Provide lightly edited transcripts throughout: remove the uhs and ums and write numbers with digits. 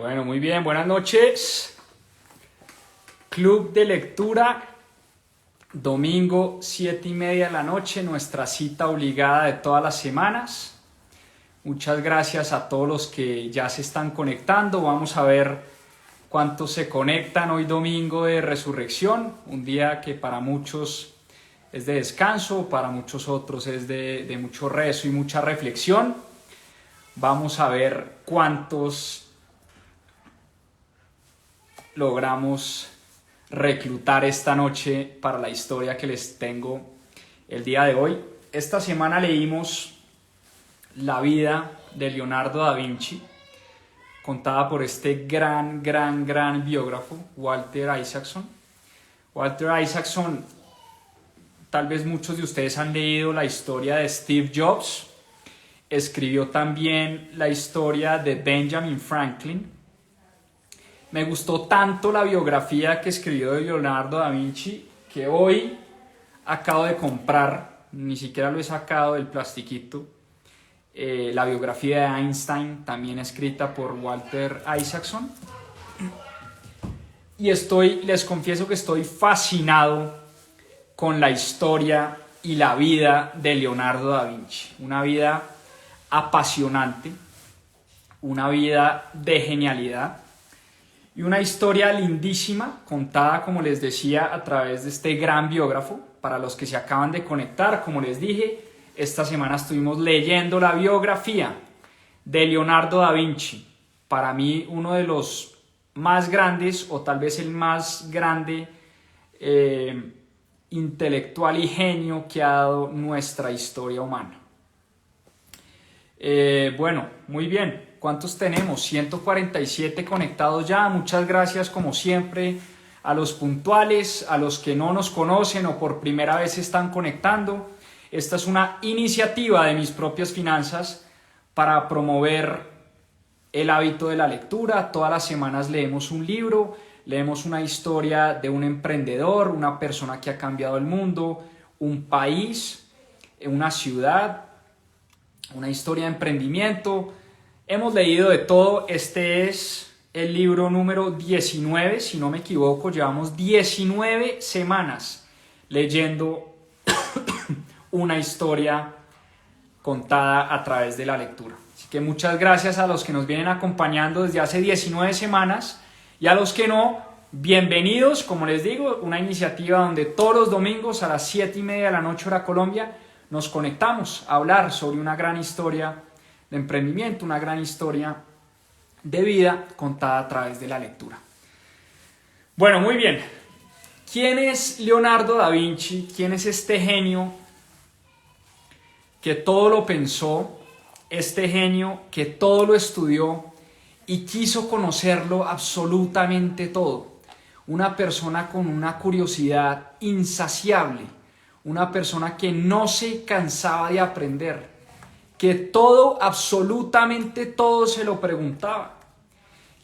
Bueno, muy bien, buenas noches. Club de lectura, domingo 7:30 de la noche, nuestra cita obligada de todas las semanas. Muchas gracias a todos los que ya se están conectando. Vamos a ver cuántos se conectan hoy domingo de Resurrección, un día que para muchos es de descanso, para muchos otros es de mucho rezo y mucha reflexión. Vamos a ver cuántos logramos reclutar esta noche para la historia que les tengo el día de hoy. Esta semana leímos la vida de Leonardo da Vinci, contada por este gran biógrafo, Walter Isaacson. Walter Isaacson, tal vez muchos de ustedes han leído la historia de Steve Jobs. Escribió también la historia de Benjamin Franklin. Me gustó tanto la biografía que escribió de Leonardo da Vinci que hoy acabo de comprar, ni siquiera lo he sacado del plastiquito, la biografía de Einstein, también escrita por Walter Isaacson. Y les confieso que estoy fascinado con la historia y la vida de Leonardo da Vinci. Una vida apasionante, una vida de genialidad. Y una historia lindísima, contada, como les decía, a través de este gran biógrafo. Para los que se acaban de conectar, como les dije, esta semana estuvimos leyendo la biografía de Leonardo da Vinci. Para mí, uno de los más grandes, o tal vez el más grande intelectual y genio que ha dado nuestra historia humana. Bueno, muy bien. ¿Cuántos tenemos? 147 conectados ya. Muchas gracias, como siempre, a los puntuales, a los que no nos conocen o por primera vez se están conectando. Esta es una iniciativa de Mis Propias Finanzas para promover el hábito de la lectura. Todas las semanas leemos un libro, leemos una historia de un emprendedor, una persona que ha cambiado el mundo, un país, una ciudad, una historia de emprendimiento. Hemos leído de todo. Este es el libro número 19, si no me equivoco. Llevamos 19 semanas leyendo una historia contada a través de la lectura. Así que muchas gracias a los que nos vienen acompañando desde hace 19 semanas y a los que no, bienvenidos. Como les digo, una iniciativa donde todos los domingos a las 7:30 de la noche hora Colombia nos conectamos a hablar sobre una gran historia de emprendimiento, una gran historia de vida contada a través de la lectura. Bueno, muy bien. ¿Quién es Leonardo da Vinci? ¿Quién es este genio que todo lo pensó? Este genio que todo lo estudió y quiso conocerlo absolutamente todo. Una persona con una curiosidad insaciable. Una persona que no se cansaba de aprender. Que todo, absolutamente todo se lo preguntaba,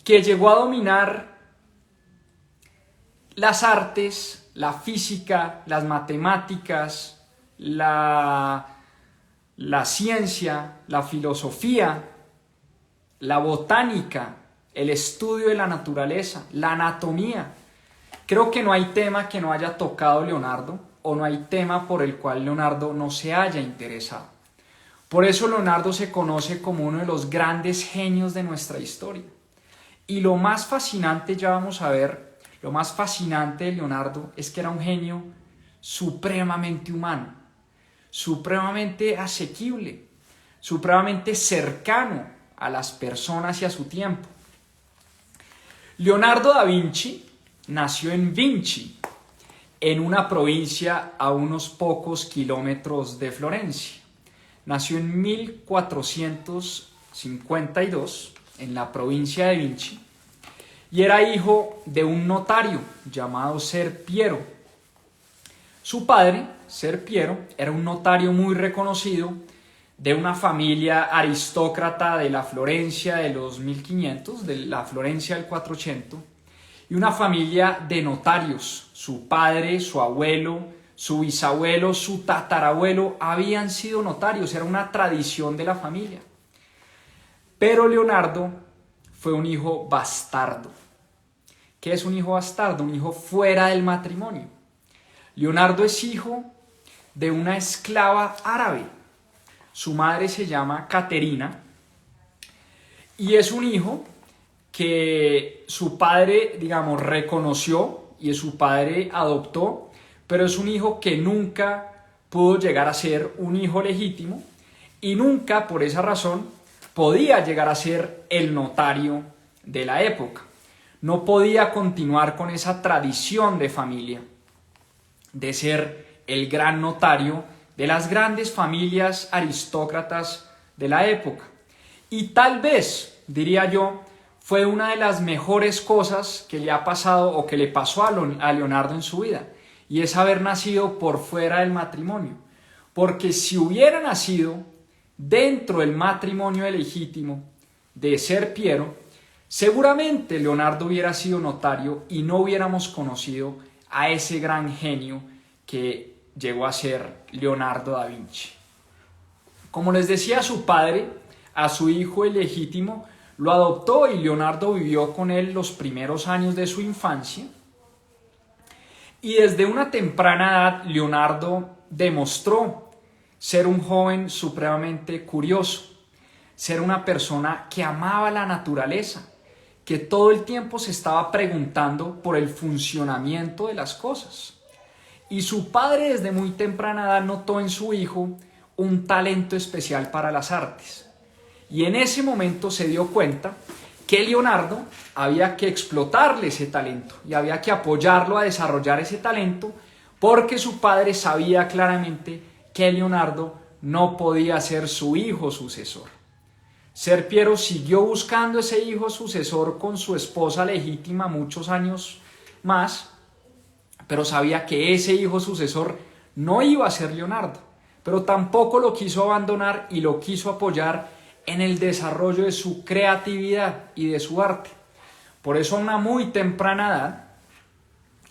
que llegó a dominar las artes, la física, las matemáticas, la ciencia, la filosofía, la botánica, el estudio de la naturaleza, la anatomía. Creo que no hay tema que no haya tocado Leonardo, o no hay tema por el cual Leonardo no se haya interesado. Por eso Leonardo se conoce como uno de los grandes genios de nuestra historia. Y lo más fascinante, ya vamos a ver, lo más fascinante de Leonardo es que era un genio supremamente humano, supremamente asequible, supremamente cercano a las personas y a su tiempo. Leonardo da Vinci nació en Vinci, en una provincia a unos pocos kilómetros de Florencia. Nació en 1452 en la provincia de Vinci y era hijo de un notario llamado Ser Piero. Su padre, Ser Piero, era un notario muy reconocido de una familia aristócrata de la Florencia de los 1500, de la Florencia del 480, y una familia de notarios. Su padre, su abuelo, su bisabuelo, su tatarabuelo habían sido notarios, era una tradición de la familia. Pero Leonardo fue un hijo bastardo. ¿Qué es un hijo bastardo? Un hijo fuera del matrimonio. Leonardo es hijo de una esclava árabe. Su madre se llama Caterina y es un hijo que su padre, digamos, reconoció y su padre adoptó, pero es un hijo que nunca pudo llegar a ser un hijo legítimo y nunca, por esa razón, podía llegar a ser el notario de la época. No podía continuar con esa tradición de familia, de ser el gran notario de las grandes familias aristócratas de la época. Y tal vez, diría yo, fue una de las mejores cosas que le ha pasado o que le pasó a Leonardo en su vida, y es haber nacido por fuera del matrimonio. Porque si hubiera nacido dentro del matrimonio legítimo de Ser Piero, seguramente Leonardo hubiera sido notario y no hubiéramos conocido a ese gran genio que llegó a ser Leonardo da Vinci. Como les decía, su padre, a su hijo ilegítimo, lo adoptó y Leonardo vivió con él los primeros años de su infancia. Y desde una temprana edad, Leonardo demostró ser un joven supremamente curioso, ser una persona que amaba la naturaleza, que todo el tiempo se estaba preguntando por el funcionamiento de las cosas. Y su padre desde muy temprana edad notó en su hijo un talento especial para las artes. Y en ese momento se dio cuenta que Leonardo había que explotarle ese talento y había que apoyarlo a desarrollar ese talento, porque su padre sabía claramente que Leonardo no podía ser su hijo sucesor. Ser Piero siguió buscando ese hijo sucesor con su esposa legítima muchos años más, pero sabía que ese hijo sucesor no iba a ser Leonardo, pero tampoco lo quiso abandonar y lo quiso apoyar en el desarrollo de su creatividad y de su arte. Por eso a una muy temprana edad,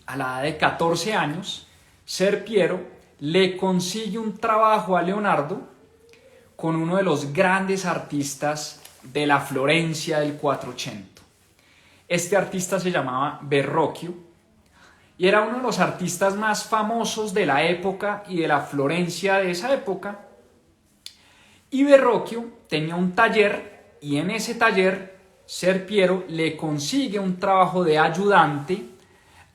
a la edad de 14 años, Ser Piero le consigue un trabajo a Leonardo con uno de los grandes artistas de la Florencia del 480. Este artista se llamaba Verrocchio y era uno de los artistas más famosos de la época y de la Florencia de esa época. Y Verrocchio tenía un taller y en ese taller Ser Piero le consigue un trabajo de ayudante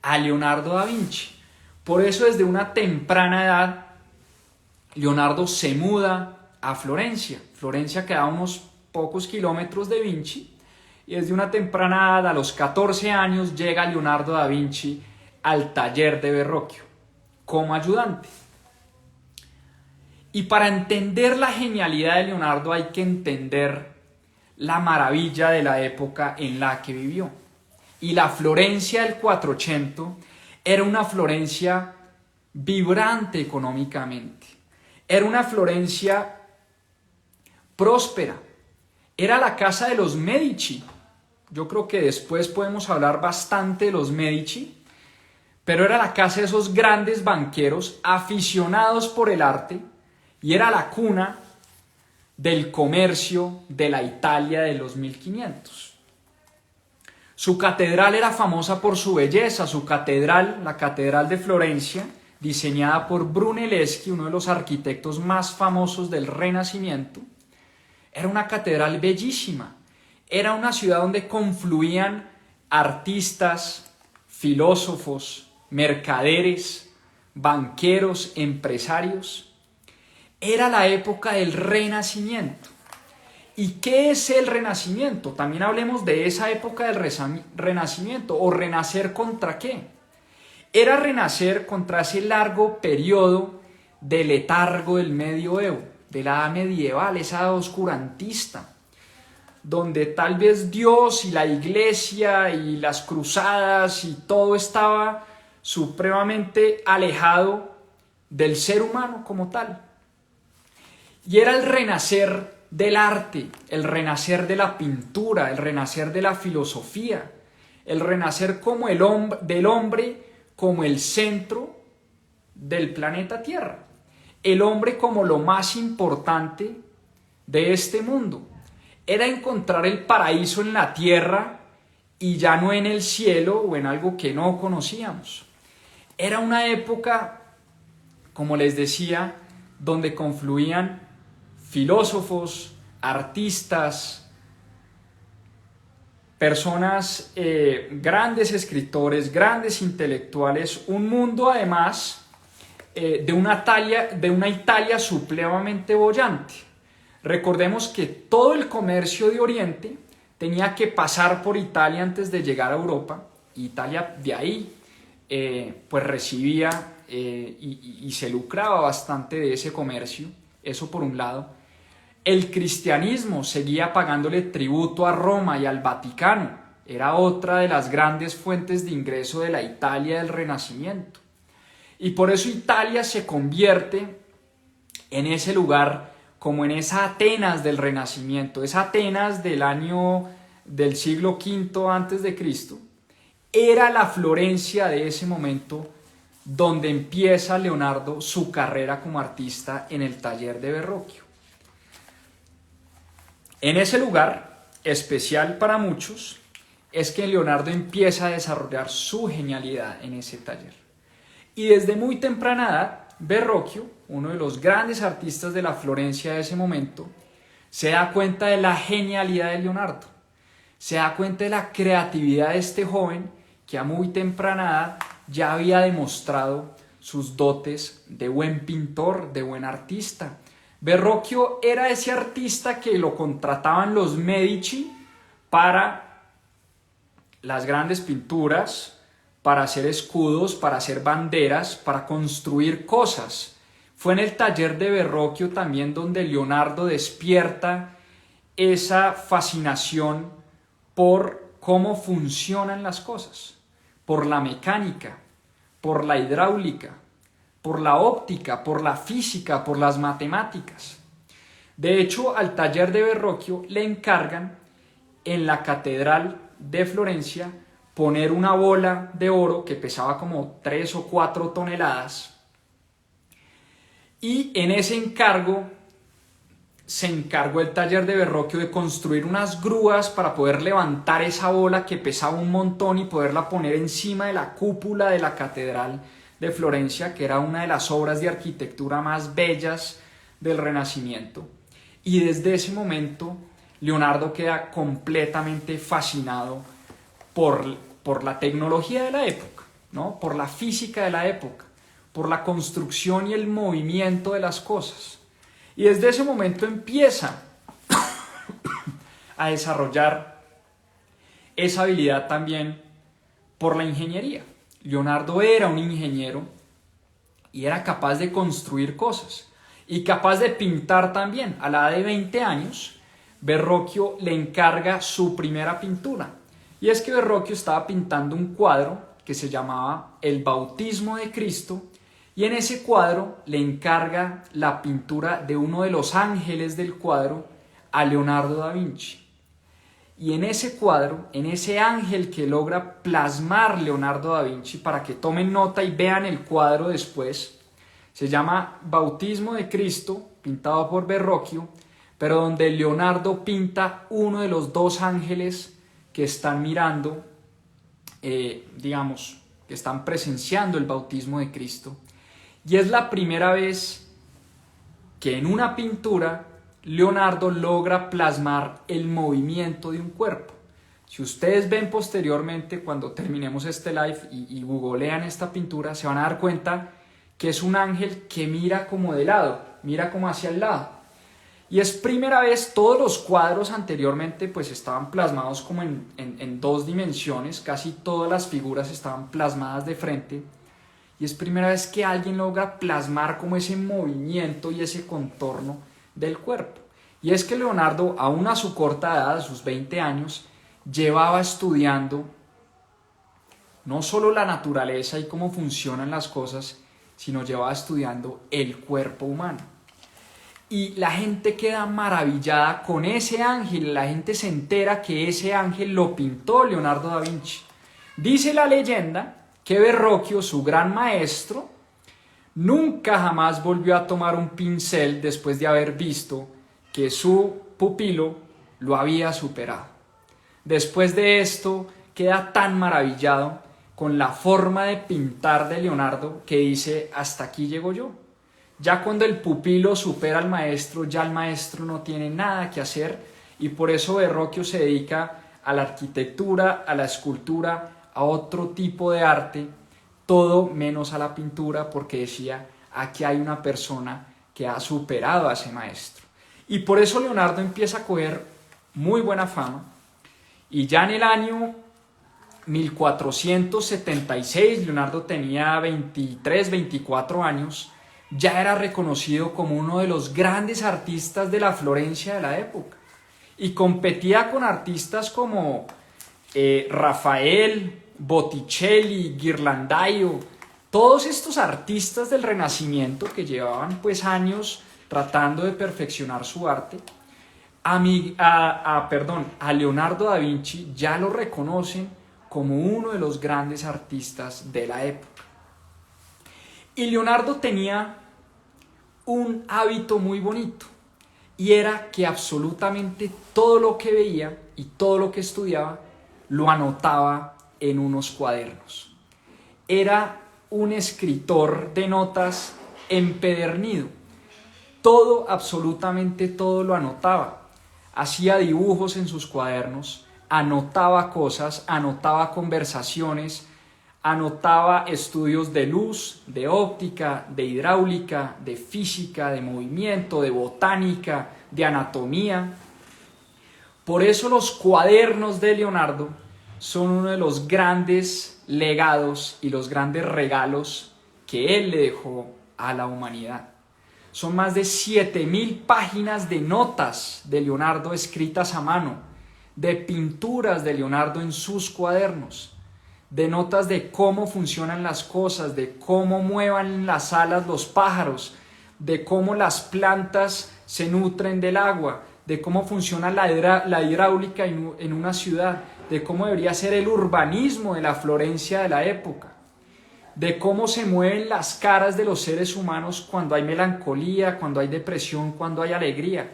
a Leonardo da Vinci. Por eso desde una temprana edad Leonardo se muda a Florencia. Florencia queda a unos pocos kilómetros de Vinci y desde una temprana edad, a los 14 años, llega Leonardo da Vinci al taller de Verrocchio como ayudante. Y para entender la genialidad de Leonardo hay que entender la maravilla de la época en la que vivió. Y la Florencia del 480 era una Florencia vibrante económicamente. Era una Florencia próspera. Era la casa de los Medici. Yo creo que después podemos hablar bastante de los Medici, pero era la casa de esos grandes banqueros aficionados por el arte y era la cuna del comercio de la Italia de los 1500. Su catedral era famosa por su belleza. Su catedral, la Catedral de Florencia, diseñada por Brunelleschi, uno de los arquitectos más famosos del Renacimiento, era una catedral bellísima. Era una ciudad donde confluían artistas, filósofos, mercaderes, banqueros, empresarios. Era la época del Renacimiento. ¿Y qué es el Renacimiento? También hablemos de esa época del Renacimiento. ¿O renacer contra qué? Era renacer contra ese largo periodo de letargo del medioevo, de la edad medieval, esa edad oscurantista, donde tal vez Dios y la iglesia y las cruzadas y todo estaba supremamente alejado del ser humano como tal. Y era el renacer del arte, el renacer de la pintura, el renacer de la filosofía, el renacer como del hombre como el centro del planeta Tierra, el hombre como lo más importante de este mundo, era encontrar el paraíso en la tierra y ya no en el cielo o en algo que no conocíamos. Era una época, como les decía, donde confluían filósofos, artistas, personas, grandes escritores, grandes intelectuales, un mundo además de una Italia supremamente boyante. Recordemos que todo el comercio de Oriente tenía que pasar por Italia antes de llegar a Europa. Italia de ahí pues recibía y se lucraba bastante de ese comercio, eso por un lado. El cristianismo seguía pagándole tributo a Roma y al Vaticano, era otra de las grandes fuentes de ingreso de la Italia del Renacimiento. Y por eso Italia se convierte en ese lugar, como en esa Atenas del Renacimiento, esa Atenas del siglo V antes de Cristo, era la Florencia de ese momento donde empieza Leonardo su carrera como artista en el taller de Verrocchio. En ese lugar, especial para muchos, es que Leonardo empieza a desarrollar su genialidad en ese taller. Y desde muy temprana edad, Verrocchio, uno de los grandes artistas de la Florencia de ese momento, se da cuenta de la genialidad de Leonardo, se da cuenta de la creatividad de este joven que a muy temprana edad ya había demostrado sus dotes de buen pintor, de buen artista. Verrocchio era ese artista que lo contrataban los Medici para las grandes pinturas, para hacer escudos, para hacer banderas, para construir cosas. Fue en el taller de Verrocchio también donde Leonardo despierta esa fascinación por cómo funcionan las cosas, por la mecánica, por la hidráulica, por la óptica, por la física, por las matemáticas. De hecho, al taller de Verrocchio le encargan en la catedral de Florencia poner una bola de oro que pesaba como 3 o 4 toneladas. Y en ese encargo se encargó el taller de Verrocchio de construir unas grúas para poder levantar esa bola que pesaba un montón y poderla poner encima de la cúpula de la catedral de Florencia, que era una de las obras de arquitectura más bellas del Renacimiento. Y desde ese momento Leonardo queda completamente fascinado por la tecnología de la época, ¿no? Por la física de la época, por la construcción y el movimiento de las cosas. Y desde ese momento empieza a desarrollar esa habilidad también por la ingeniería. Leonardo era un ingeniero y era capaz de construir cosas y capaz de pintar también. A la edad de 20 años, Verrocchio le encarga su primera pintura. Y es que Verrocchio estaba pintando un cuadro que se llamaba El Bautismo de Cristo, y en ese cuadro le encarga la pintura de uno de los ángeles del cuadro a Leonardo da Vinci. Y en ese cuadro, en ese ángel que logra plasmar Leonardo da Vinci, para que tomen nota y vean el cuadro después, se llama Bautismo de Cristo, pintado por Verrocchio, pero donde Leonardo pinta uno de los dos ángeles que están mirando, que están presenciando el bautismo de Cristo. Y es la primera vez que en una pintura Leonardo logra plasmar el movimiento de un cuerpo. Si ustedes ven posteriormente, cuando terminemos este live y googlean esta pintura, se van a dar cuenta que es un ángel que mira como de lado, mira como hacia el lado. Y es primera vez, todos los cuadros anteriormente pues estaban plasmados como en 2 dimensiones, casi todas las figuras estaban plasmadas de frente. Y es primera vez que alguien logra plasmar como ese movimiento y ese contorno del cuerpo. Y es que Leonardo, aún a su corta edad, a sus 20 años, llevaba estudiando no solo la naturaleza y cómo funcionan las cosas, sino llevaba estudiando el cuerpo humano. Y la gente queda maravillada con ese ángel, la gente se entera que ese ángel lo pintó Leonardo da Vinci. Dice la leyenda que Verrocchio, su gran maestro, nunca jamás volvió a tomar un pincel después de haber visto que su pupilo lo había superado. Después de esto, queda tan maravillado con la forma de pintar de Leonardo que dice: hasta aquí llego yo. Ya cuando el pupilo supera al maestro, ya el maestro no tiene nada que hacer, y por eso Verrocchio se dedica a la arquitectura, a la escultura, a otro tipo de arte, todo menos a la pintura, porque decía: aquí hay una persona que ha superado a ese maestro. Y por eso Leonardo empieza a coger muy buena fama, y ya en el año 1476, Leonardo tenía 23, 24 años, ya era reconocido como uno de los grandes artistas de la Florencia de la época, y competía con artistas como Rafael, Botticelli, Ghirlandaio, todos estos artistas del Renacimiento que llevaban pues años tratando de perfeccionar su arte. A Leonardo da Vinci ya lo reconocen como uno de los grandes artistas de la época. Y Leonardo tenía un hábito muy bonito, y era que absolutamente todo lo que veía y todo lo que estudiaba lo anotaba en unos cuadernos. Era un escritor de notas empedernido. Todo, absolutamente todo lo anotaba. Hacía dibujos en sus cuadernos, anotaba cosas, anotaba conversaciones, anotaba estudios de luz, de óptica, de hidráulica, de física, de movimiento, de botánica, de anatomía. Por eso los cuadernos de Leonardo son uno de los grandes legados y los grandes regalos que él le dejó a la humanidad. Son más de 7000 páginas de notas de Leonardo escritas a mano, de pinturas de Leonardo en sus cuadernos, de notas de cómo funcionan las cosas, de cómo muevan las alas los pájaros, de cómo las plantas se nutren del agua, de cómo funciona la hidráulica en una ciudad, de cómo debería ser el urbanismo de la Florencia de la época, de cómo se mueven las caras de los seres humanos cuando hay melancolía, cuando hay depresión, cuando hay alegría.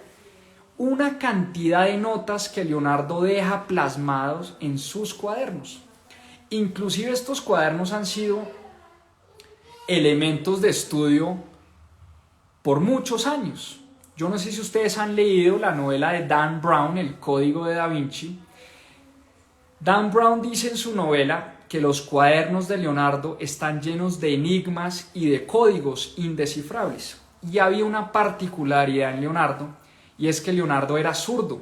Una cantidad de notas que Leonardo deja plasmados en sus cuadernos. Inclusive estos cuadernos han sido elementos de estudio por muchos años. Yo no sé si ustedes han leído la novela de Dan Brown, El Código de Da Vinci. Dan Brown dice en su novela que los cuadernos de Leonardo están llenos de enigmas y de códigos indescifrables. Y había una particularidad en Leonardo, y es que Leonardo era zurdo,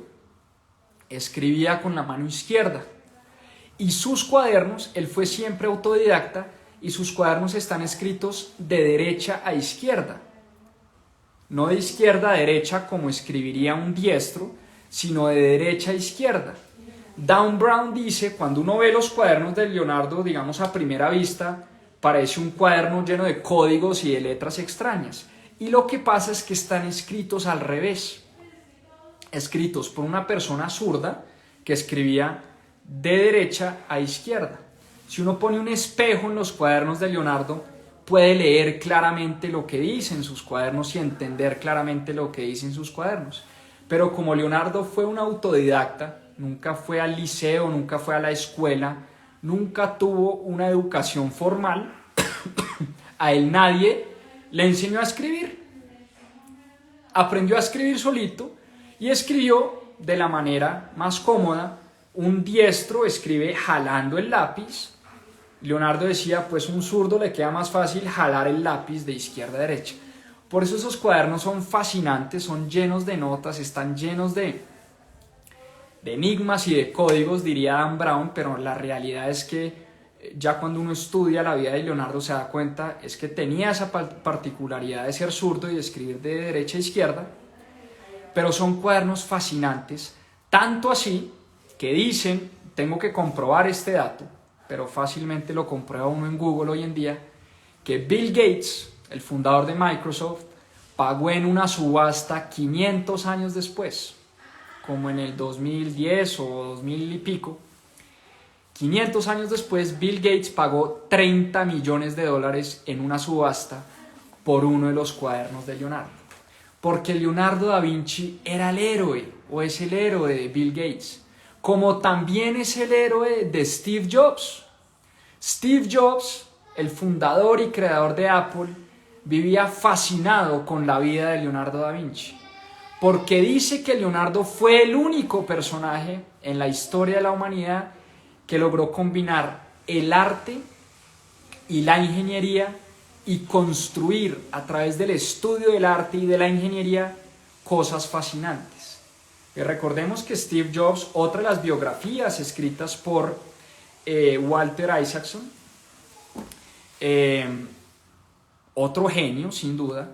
escribía con la mano izquierda. Y sus cuadernos, él fue siempre autodidacta, y sus cuadernos están escritos de derecha a izquierda. No de izquierda a derecha como escribiría un diestro, sino de derecha a izquierda. Dan Brown dice: cuando uno ve los cuadernos de Leonardo, digamos a primera vista, parece un cuaderno lleno de códigos y de letras extrañas. Y lo que pasa es que están escritos al revés. Escritos por una persona zurda que escribía de derecha a izquierda. Si uno pone un espejo en los cuadernos de Leonardo, puede leer claramente lo que dice en sus cuadernos y entender claramente lo que dice en sus cuadernos. Pero como Leonardo fue un autodidacta, nunca fue al liceo, nunca fue a la escuela, nunca tuvo una educación formal, a él nadie le enseñó a escribir. Aprendió a escribir solito y escribió de la manera más cómoda. Un diestro escribe jalando el lápiz. Leonardo decía: pues un zurdo le queda más fácil jalar el lápiz de izquierda a derecha. Por eso esos cuadernos son fascinantes, son llenos de notas, están llenos de enigmas y de códigos, diría Dan Brown, pero la realidad es que ya cuando uno estudia la vida de Leonardo se da cuenta es que tenía esa particularidad de ser zurdo y de escribir de derecha a izquierda, pero son cuadernos fascinantes, tanto así que dicen, tengo que comprobar este dato, pero fácilmente lo comprueba uno en Google hoy en día, que Bill Gates, el fundador de Microsoft, pagó en una subasta 500 años después, como en el 2010 o 2000 y pico. 500 años después, Bill Gates pagó $30 millones en una subasta por uno de los cuadernos de Leonardo. Porque Leonardo da Vinci era el héroe. o es el héroe de Bill Gates, como también es el héroe de Steve Jobs. Steve Jobs, el fundador y creador de Apple, vivía fascinado con la vida de Leonardo da Vinci, porque dice que Leonardo fue el único personaje en la historia de la humanidad que logró combinar el arte y la ingeniería y construir a través del estudio del arte y de la ingeniería cosas fascinantes. Y recordemos que Steve Jobs, otra de las biografías escritas por Walter Isaacson, otro genio sin duda,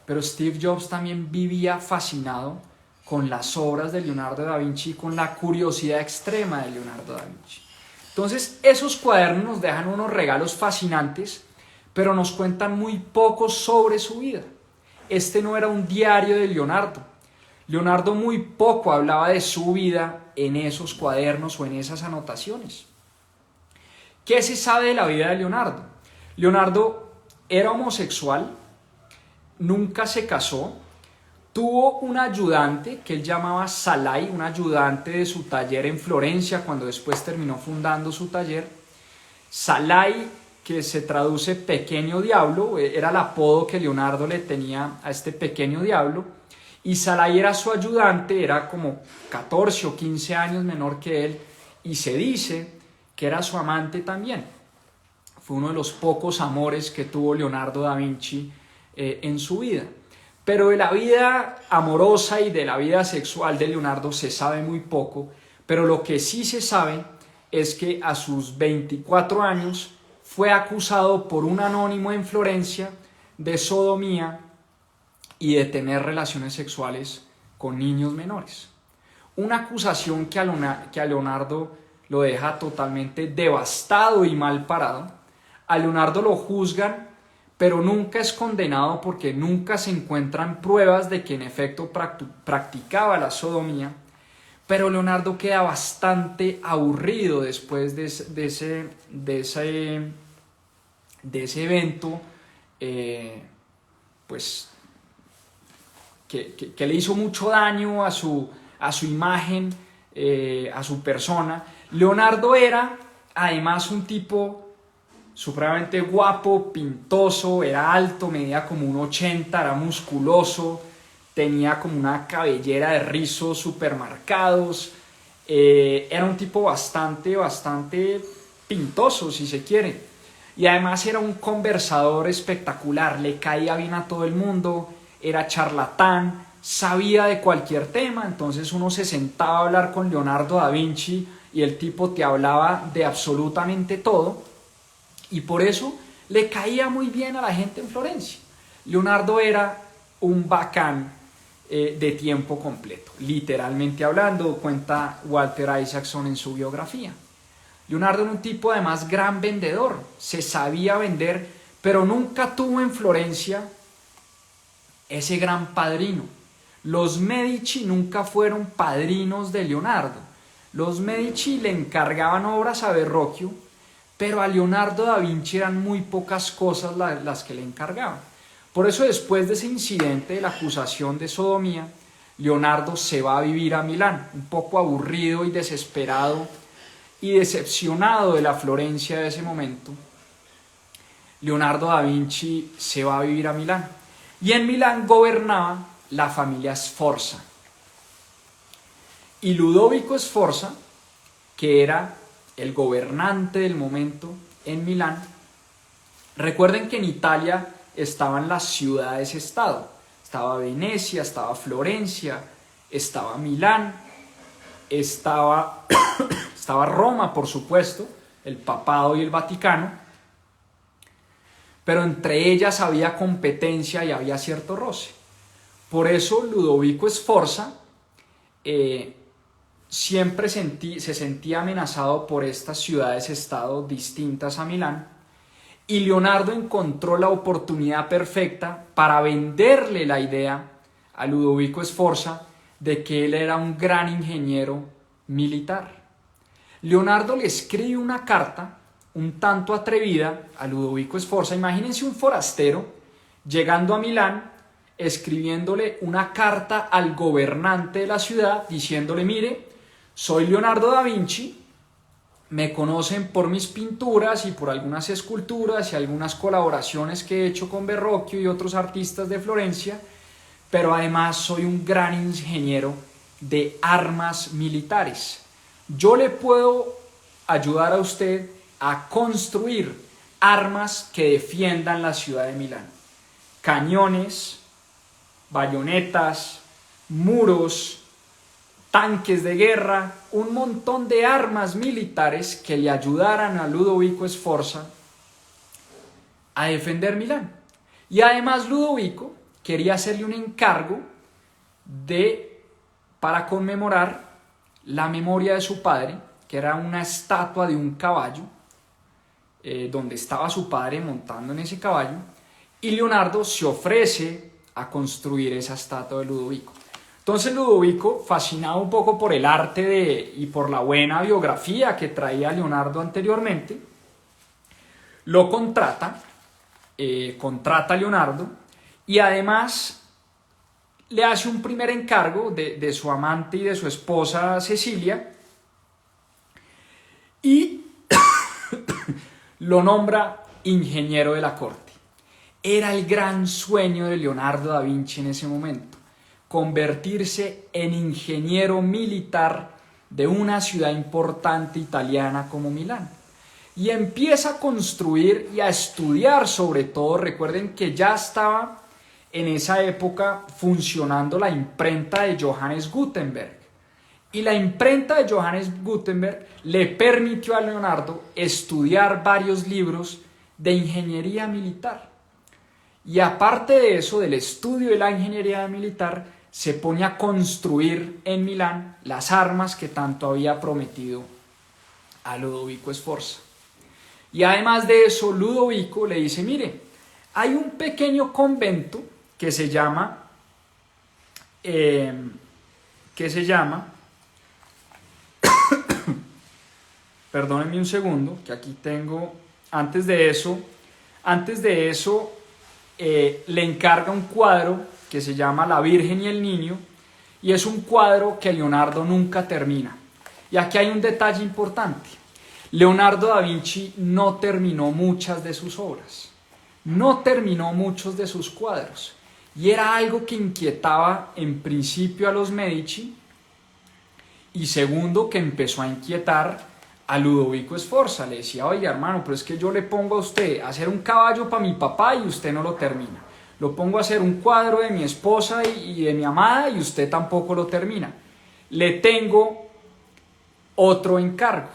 pero Steve Jobs también vivía fascinado con las obras de Leonardo da Vinci y con la curiosidad extrema de Leonardo da Vinci. Entonces, esos cuadernos nos dejan unos regalos fascinantes, pero nos cuentan muy poco sobre su vida. Este no era un diario de Leonardo. Leonardo muy poco hablaba de su vida en esos cuadernos o en esas anotaciones. ¿Qué se sabe de la vida de Leonardo? Leonardo era homosexual, nunca se casó, tuvo un ayudante que él llamaba Salai, un ayudante de su taller en Florencia, cuando después terminó fundando su taller. Salai, que se traduce pequeño diablo, era el apodo que Leonardo le tenía a este pequeño diablo, y Salai era su ayudante, era como 14 o 15 años menor que él, y se dice que era su amante también. Fue uno de los pocos amores que tuvo Leonardo da Vinci en su vida. Pero de la vida amorosa y de la vida sexual de Leonardo se sabe muy poco, pero lo que sí se sabe es que a sus 24 años fue acusado por un anónimo en Florencia de sodomía y de tener relaciones sexuales con niños menores. Una acusación que a Leonardo lo deja totalmente devastado y mal parado. A Leonardo lo juzgan, pero nunca es condenado porque nunca se encuentran pruebas de que en efecto practicaba la sodomía. Pero Leonardo queda bastante aburrido después de ese evento, pues que le hizo mucho daño a su imagen, a su persona. Leonardo era además un tipo supremamente guapo, pintoso, era alto, medía como 1,80, era musculoso, tenía como una cabellera de rizos super marcados, era un tipo bastante pintoso, si se quiere, y además era un conversador espectacular, le caía bien a todo el mundo, era charlatán, sabía de cualquier tema. Entonces uno se sentaba a hablar con Leonardo da Vinci y el tipo te hablaba de absolutamente todo, y por eso le caía muy bien a la gente en Florencia. Leonardo era un bacán de tiempo completo, literalmente hablando, cuenta Walter Isaacson en su biografía. Leonardo era un tipo además gran vendedor, se sabía vender, pero nunca tuvo en Florencia ese gran padrino. Los Medici nunca fueron padrinos de Leonardo. Los Medici le encargaban obras a Verrocchio, pero a Leonardo da Vinci eran muy pocas cosas las que le encargaban. Por eso, después de ese incidente de la acusación de sodomía, Leonardo se va a vivir a Milán, un poco aburrido y desesperado y decepcionado de la Florencia de ese momento. Leonardo da Vinci se va a vivir a Milán, y en Milán gobernaba la familia Sforza. Y Ludovico Sforza, que era el gobernante del momento en Milán, recuerden que en Italia estaban las ciudades-estado, estaba Venecia, estaba Florencia, estaba Milán, estaba Roma, por supuesto, el papado y el Vaticano, pero entre ellas había competencia y había cierto roce. Por eso Ludovico Sforza siempre se sentía amenazado por estas ciudades-estado distintas a Milán, y Leonardo encontró la oportunidad perfecta para venderle la idea a Ludovico Sforza de que él era un gran ingeniero militar. Leonardo le escribe una carta un tanto atrevida a Ludovico Sforza. Imagínense un forastero llegando a Milán escribiéndole una carta al gobernante de la ciudad diciéndole: mire, soy Leonardo da Vinci, me conocen por mis pinturas y por algunas esculturas y algunas colaboraciones que he hecho con Verrocchio y otros artistas de Florencia, pero además soy un gran ingeniero de armas militares. Yo le puedo ayudar a usted a construir armas que defiendan la ciudad de Milán. Cañones, bayonetas, muros, tanques de guerra, un montón de armas militares que le ayudaran a Ludovico Sforza a defender Milán. Y además Ludovico quería hacerle un encargo para conmemorar la memoria de su padre, que era una estatua de un caballo, donde estaba su padre montando en ese caballo, y Leonardo se ofrece a construir esa estatua de Ludovico. Entonces Ludovico, fascinado un poco por el arte y por la buena biografía que traía Leonardo anteriormente, lo contrata a Leonardo, y además le hace un primer encargo de su amante y de su esposa Cecilia, y lo nombra ingeniero de la corte. Era el gran sueño de Leonardo da Vinci en ese momento, convertirse en ingeniero militar de una ciudad importante italiana como Milán. Y empieza a construir y a estudiar, sobre todo, recuerden que ya estaba en esa época funcionando la imprenta de Johannes Gutenberg. Y la imprenta de Johannes Gutenberg le permitió a Leonardo estudiar varios libros de ingeniería militar. Y aparte de eso, del estudio de la ingeniería militar, se pone a construir en Milán las armas que tanto había prometido a Ludovico Sforza. Y además de eso, Ludovico le dice: mire, hay un pequeño convento que se llama perdónenme un segundo, que aquí tengo, antes de eso, le encarga un cuadro que se llama La Virgen y el Niño, y es un cuadro que Leonardo nunca termina. Y aquí hay un detalle importante: Leonardo da Vinci no terminó muchas de sus obras, no terminó muchos de sus cuadros, y era algo que inquietaba en principio a los Medici, y segundo, que empezó a inquietar a Ludovico Sforza. Le decía: oye, hermano, pero es que yo le pongo a usted a hacer un caballo para mi papá y usted no lo termina. Lo pongo a hacer un cuadro de mi esposa y de mi amada y usted tampoco lo termina. Le tengo otro encargo.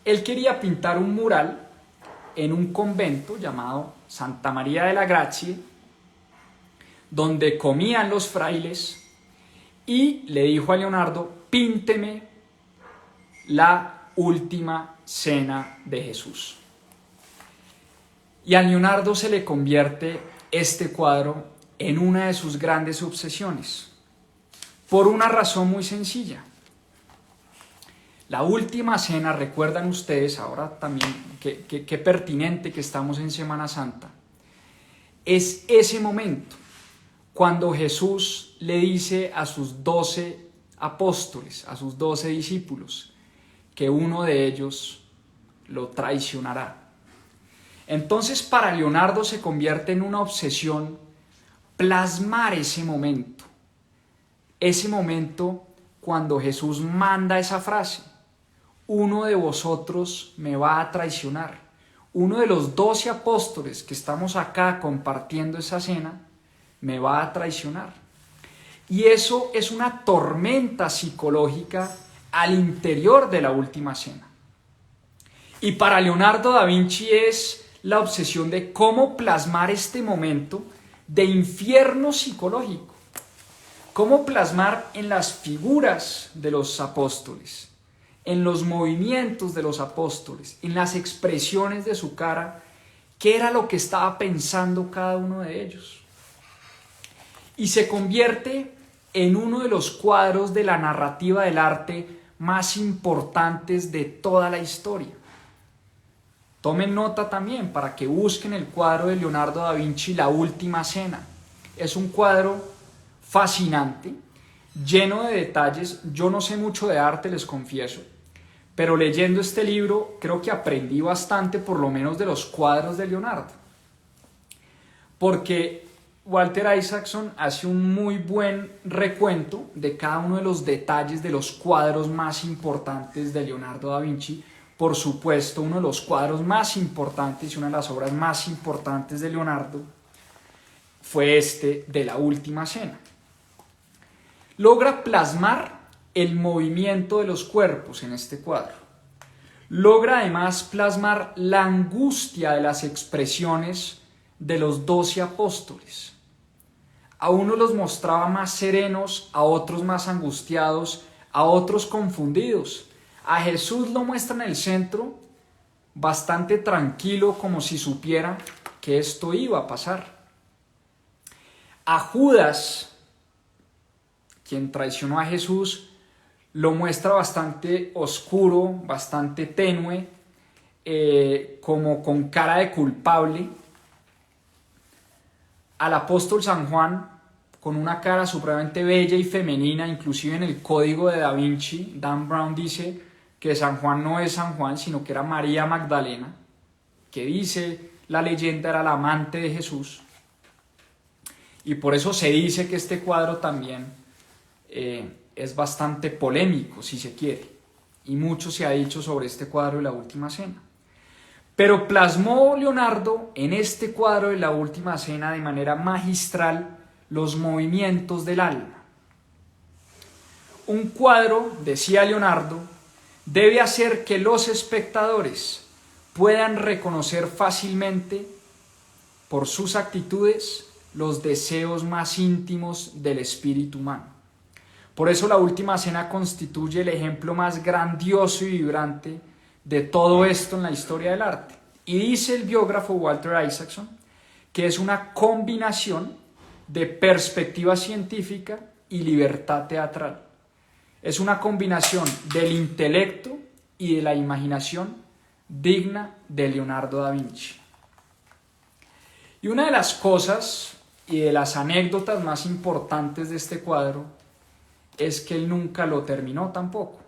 Él quería pintar un mural en un convento llamado Santa María de la Grazie, donde comían los frailes, y le dijo a Leonardo: pínteme la última cena de Jesús. Y a Leonardo se le convierte este cuadro en una de sus grandes obsesiones, por una razón muy sencilla. La última cena, recuerdan ustedes, ahora también, qué pertinente que estamos en Semana Santa, es ese momento cuando Jesús le dice a sus 12 apóstoles, a sus 12 discípulos, que uno de ellos lo traicionará. Entonces, para Leonardo se convierte en una obsesión plasmar ese momento cuando Jesús manda esa frase: uno de vosotros me va a traicionar. Uno de los 12 apóstoles que estamos acá compartiendo esa cena me va a traicionar. Y eso es una tormenta psicológica al interior de la última cena. Y para Leonardo da Vinci es la obsesión de cómo plasmar este momento de infierno psicológico, cómo plasmar en las figuras de los apóstoles, en los movimientos de los apóstoles, en las expresiones de su cara, qué era lo que estaba pensando cada uno de ellos. Y se convierte en uno de los cuadros de la narrativa del arte más importantes de toda la historia. Tomen nota también para que busquen el cuadro de Leonardo da Vinci, La Última Cena. Es un cuadro fascinante, lleno de detalles. Yo no sé mucho de arte, les confieso, pero leyendo este libro creo que aprendí bastante, por lo menos de los cuadros de Leonardo. Porque Walter Isaacson hace un muy buen recuento de cada uno de los detalles de los cuadros más importantes de Leonardo da Vinci. Por supuesto, uno de los cuadros más importantes y una de las obras más importantes de Leonardo fue este de la Última Cena. Logra plasmar el movimiento de los cuerpos en este cuadro. Logra además plasmar la angustia de las expresiones de los 12 apóstoles. A unos los mostraba más serenos, a otros más angustiados, a otros confundidos. A Jesús lo muestra en el centro, bastante tranquilo, como si supiera que esto iba a pasar. A Judas, quien traicionó a Jesús, lo muestra bastante oscuro, bastante tenue, como con cara de culpable. Al apóstol San Juan, con una cara supremamente bella y femenina. Inclusive en el Código de Da Vinci, Dan Brown dice que San Juan no es San Juan, sino que era María Magdalena, que dice la leyenda era la amante de Jesús. Y por eso se dice que este cuadro también es bastante polémico, si se quiere. Y mucho se ha dicho sobre este cuadro de la Última Cena. Pero plasmó Leonardo en este cuadro de la Última Cena de manera magistral los movimientos del alma. Un cuadro, decía Leonardo, debe hacer que los espectadores puedan reconocer fácilmente por sus actitudes los deseos más íntimos del espíritu humano. Por eso la Última Cena constituye el ejemplo más grandioso y vibrante de todo esto en la historia del arte. Y dice el biógrafo Walter Isaacson que es una combinación de perspectiva científica y libertad teatral. Es una combinación del intelecto y de la imaginación digna de Leonardo da Vinci. Y una de las cosas y de las anécdotas más importantes de este cuadro es que él nunca lo terminó tampoco.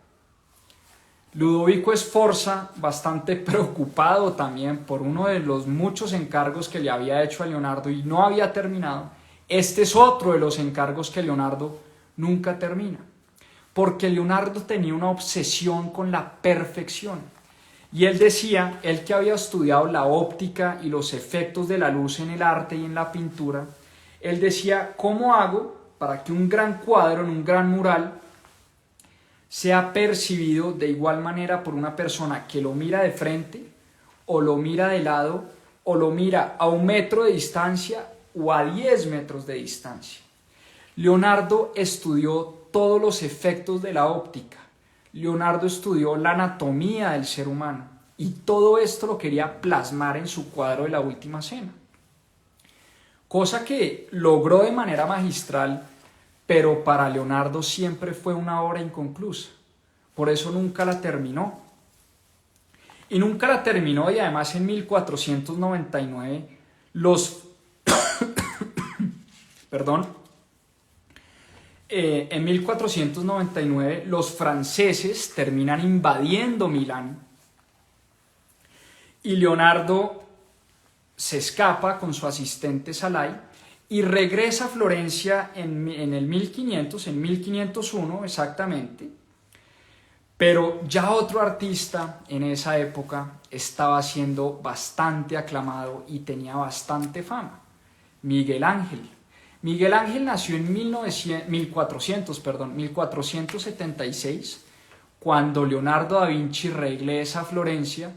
Ludovico Sforza, bastante preocupado también por uno de los muchos encargos que le había hecho a Leonardo y no había terminado, este es otro de los encargos que Leonardo nunca termina, porque Leonardo tenía una obsesión con la perfección. Y él decía, él que había estudiado la óptica y los efectos de la luz en el arte y en la pintura, él decía, ¿cómo hago para que un gran cuadro en un gran mural sea percibido de igual manera por una persona que lo mira de frente, o lo mira de lado, o lo mira a 1 metro de distancia o a 10 metros de distancia? Leonardo estudió todos los efectos de la óptica. Leonardo estudió la anatomía del ser humano y todo esto lo quería plasmar en su cuadro de la Última Cena. Cosa que logró de manera magistral, pero para Leonardo siempre fue una obra inconclusa. Por eso nunca la terminó. Y nunca la terminó, y además en 1499 en 1499 los franceses terminan invadiendo Milán y Leonardo se escapa con su asistente Salai y regresa a Florencia en el 1500, en 1501 exactamente, pero ya otro artista en esa época estaba siendo bastante aclamado y tenía bastante fama, Miguel Ángel. Miguel Ángel nació en 1476, cuando Leonardo da Vinci regresa a Florencia.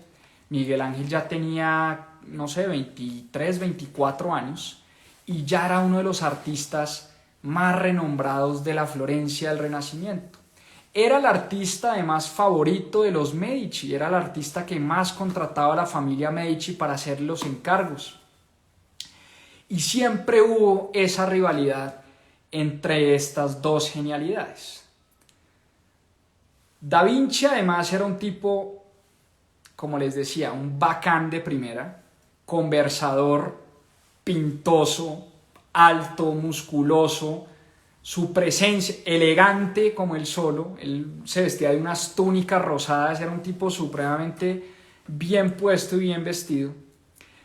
Miguel Ángel ya tenía, 23, 24 años, y ya era uno de los artistas más renombrados de la Florencia del Renacimiento. Era el artista además favorito de los Medici, era el artista que más contrataba a la familia Medici para hacer los encargos. Y siempre hubo esa rivalidad entre estas dos genialidades. Da Vinci además era un tipo, como les decía, un bacán de primera, conversador, pintoso, alto, musculoso, su presencia, elegante como él solo. Él se vestía de unas túnicas rosadas, era un tipo supremamente bien puesto y bien vestido.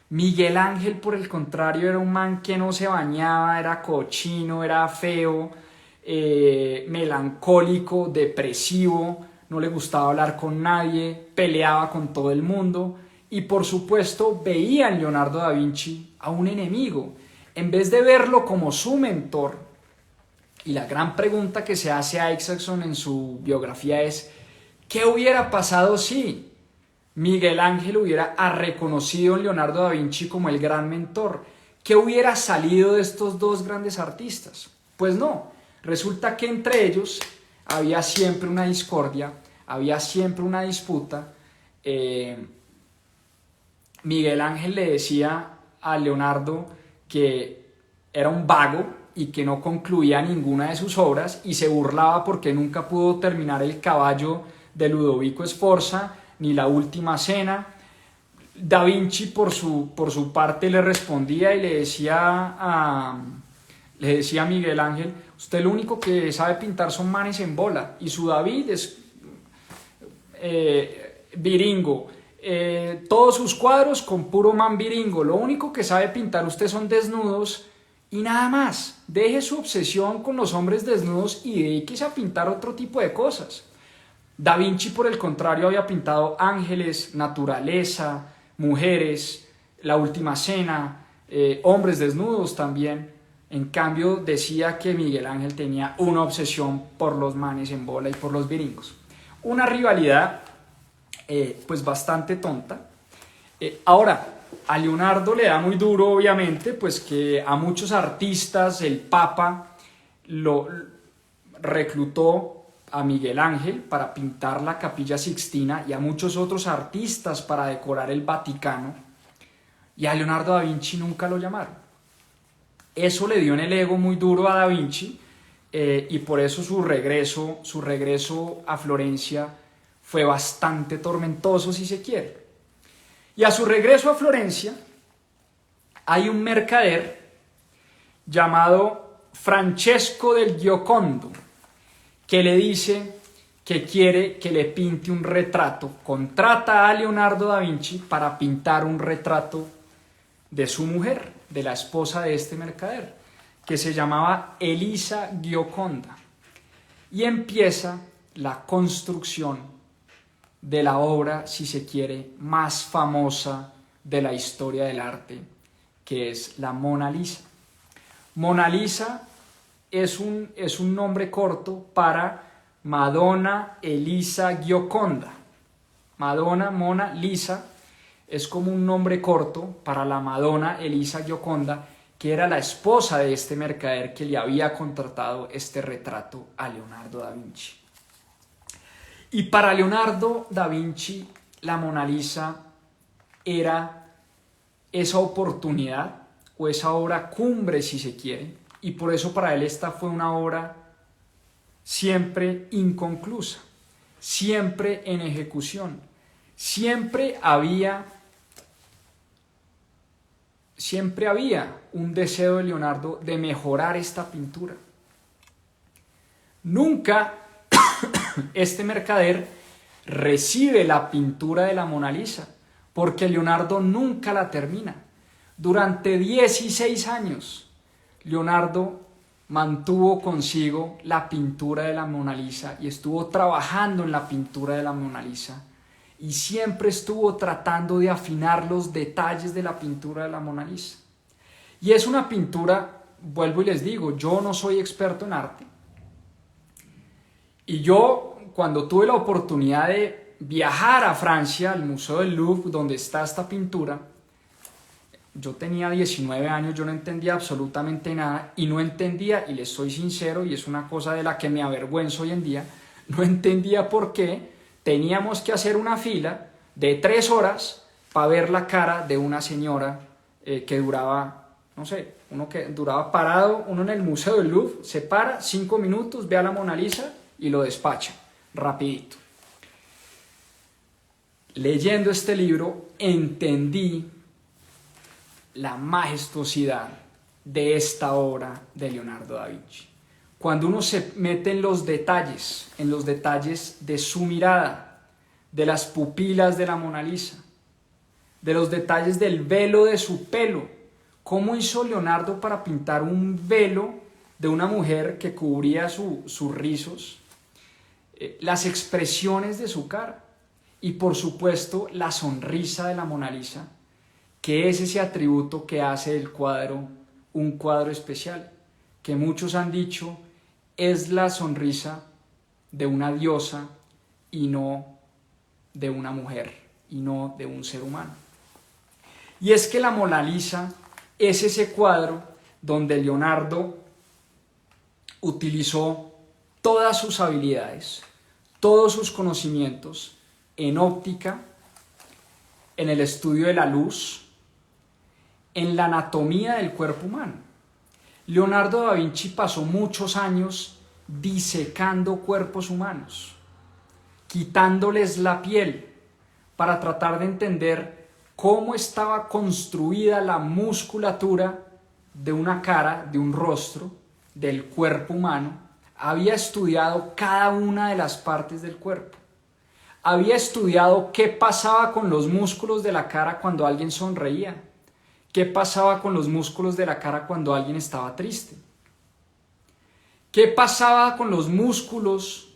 Miguel Ángel, por el contrario, era un man que no se bañaba, era cochino, era feo, melancólico, depresivo, no le gustaba hablar con nadie, peleaba con todo el mundo y por supuesto veía en Leonardo da Vinci a un enemigo, en vez de verlo como su mentor. Y la gran pregunta que se hace a Isaacson en su biografía es: ¿qué hubiera pasado si Miguel Ángel hubiera reconocido a Leonardo da Vinci como el gran mentor? ¿Qué hubiera salido de estos dos grandes artistas? Pues no, resulta que entre ellos había siempre una discordia, había siempre una disputa. Miguel Ángel le decía a Leonardo que era un vago y que no concluía ninguna de sus obras, y se burlaba porque nunca pudo terminar El caballo de Ludovico Sforza ni La última cena. Da Vinci por su parte le respondía y le decía a Miguel Ángel: usted lo único que sabe pintar son manes en bola, y su David es viringo, todos sus cuadros con puro man viringo, lo único que sabe pintar usted son desnudos y nada más. Deje su obsesión con los hombres desnudos y dedíquese a pintar otro tipo de cosas. Da Vinci, por el contrario, había pintado ángeles, naturaleza, mujeres, La última cena, hombres desnudos también. En cambio, decía que Miguel Ángel tenía una obsesión por los manes en bola y por los viringos. Una rivalidad pues bastante tonta. Ahora, a Leonardo le da muy duro, obviamente, pues que a muchos artistas el Papa lo reclutó a Miguel Ángel para pintar la Capilla Sixtina y a muchos otros artistas para decorar el Vaticano, y a Leonardo da Vinci nunca lo llamaron. Eso le dio en el ego muy duro a Da Vinci, y por eso su regreso a Florencia fue bastante tormentoso, si se quiere. Y a su regreso a Florencia hay un mercader llamado Francesco del Giocondo, que le dice que quiere que le pinte un retrato. Contrata a Leonardo da Vinci para pintar un retrato de su mujer, de la esposa de este mercader, que se llamaba Elisa Gioconda. Y empieza la construcción de la obra, si se quiere, más famosa de la historia del arte, que es la Mona Lisa. Mona Lisa es un nombre corto para Madonna Elisa Gioconda. Madonna, Mona Lisa es como un nombre corto para la Madonna Elisa Gioconda, que era la esposa de este mercader que le había contratado este retrato a Leonardo da Vinci. Y para Leonardo da Vinci, la Mona Lisa era esa oportunidad o esa obra cumbre, si se quiere, y por eso para él esta fue una obra siempre inconclusa, siempre en ejecución. Siempre había un deseo de Leonardo de mejorar esta pintura. Nunca este mercader recibe la pintura de la Mona Lisa, porque Leonardo nunca la termina. Durante 16 años, Leonardo mantuvo consigo la pintura de la Mona Lisa y estuvo trabajando en la pintura de la Mona Lisa, y siempre estuvo tratando de afinar los detalles de la pintura de la Mona Lisa. Y es una pintura, vuelvo y les digo, yo no soy experto en arte, y yo, cuando tuve la oportunidad de viajar a Francia, al Museo del Louvre, donde está esta pintura, yo tenía 19 años, yo no entendía absolutamente nada, y no entendía, y les soy sincero, y es una cosa de la que me avergüenzo hoy en día, no entendía por qué teníamos que hacer una fila de 3 horas para ver la cara de una señora que duraba, no sé, uno que duraba parado, uno en el Museo del Louvre, se para 5 minutos, ve a la Mona Lisa y lo despacha, rapidito. Leyendo este libro entendí la majestuosidad de esta obra de Leonardo da Vinci. Cuando uno se mete en los detalles de su mirada, de las pupilas de la Mona Lisa, de los detalles del velo de su pelo, cómo hizo Leonardo para pintar un velo de una mujer que cubría sus rizos, las expresiones de su cara y por supuesto la sonrisa de la Mona Lisa, que es ese atributo que hace del cuadro un cuadro especial, que muchos han dicho es la sonrisa de una diosa y no de una mujer, y no de un ser humano. Y es que la Mona Lisa es ese cuadro donde Leonardo utilizó todas sus habilidades, todos sus conocimientos en óptica, en el estudio de la luz, en la anatomía del cuerpo humano. Leonardo da Vinci pasó muchos años disecando cuerpos humanos, quitándoles la piel para tratar de entender cómo estaba construida la musculatura de una cara, de un rostro, del cuerpo humano. Había estudiado cada una de las partes del cuerpo. Había estudiado qué pasaba con los músculos de la cara cuando alguien sonreía. ¿Qué pasaba con los músculos de la cara cuando alguien estaba triste? ¿Qué pasaba con los músculos